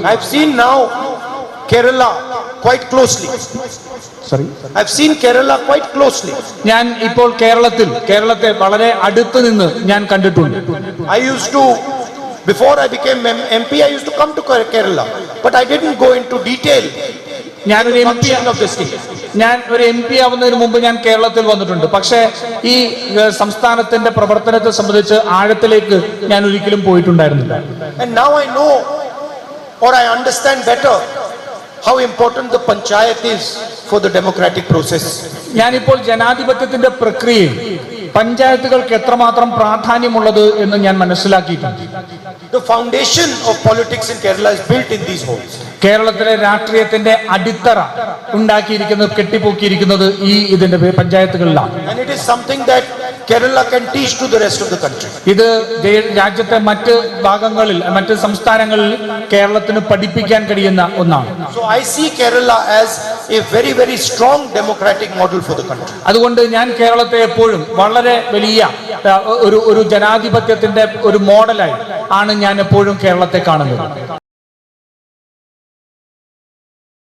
I've seen now Kerala quite closely. Sorry. I've seen Kerala quite closely. ഞാൻ ഇപ്പോൾ കേരളത്തെ വളരെ അടുത്ത് നിന്ന് ഞാൻ കണ്ടിട്ടുണ്ട്. I used to, before I became MP, I used to come to Kerala, but I didn't go into detail. ഞാനൊരു M P ആവുന്നതിന് മുമ്പ് ഞാൻ കേരളത്തിൽ വന്നിട്ടുണ്ട്. പക്ഷേ ഈ സംസ്ഥാനത്തിന്റെ പ്രവർത്തനത്തെ സംബന്ധിച്ച് ആഴത്തിലേക്ക് ഞാൻ ഒരിക്കലും പോയിട്ടുണ്ടായിരുന്നില്ല. And now I know, or I understand better, how important the panchayat is for the democratic process. ഞാനിപ്പോൾ ജനാധിപത്യത്തിന്റെ പ്രക്രിയയിൽ പഞ്ചായത്തുകൾക്ക് എത്രമാത്രം പ്രാധാന്യമുള്ളത് എന്ന് ഞാൻ മനസ്സിലാക്കിയിട്ടുണ്ട്. The foundation of politics in Kerala is built in these homes. കേരളത്തിലെ രാഷ്ട്രീയത്തിന്റെ അടിത്തറ ഉണ്ടാക്കിയിരിക്കുന്നത്, കെട്ടിപ്പൊക്കിയിരിക്കുന്നത് ഇതിന്റെ പഞ്ചായത്തുകളിലാണ്. And it is something that Kerala can teach to the rest of the country. ഇത് രാജ്യത്തെ മറ്റ് ഭാഗങ്ങളിൽ, മറ്റ് സംസ്ഥാനങ്ങളിൽ കേരളത്തിന് പഠിപ്പിക്കാൻ കഴിയുന്ന ഒന്നാണ്. So I see Kerala as a very, very strong democratic model for the country. അതുകൊണ്ട് ഞാൻ കേരളത്തെ എപ്പോഴും വളരെ വലിയ ഒരു ജനാധിപത്യത്തിന്റെ ഒരു മോഡലായി ആണ് ഞാൻ എപ്പോഴും കേരളത്തെ കാണുന്നത്.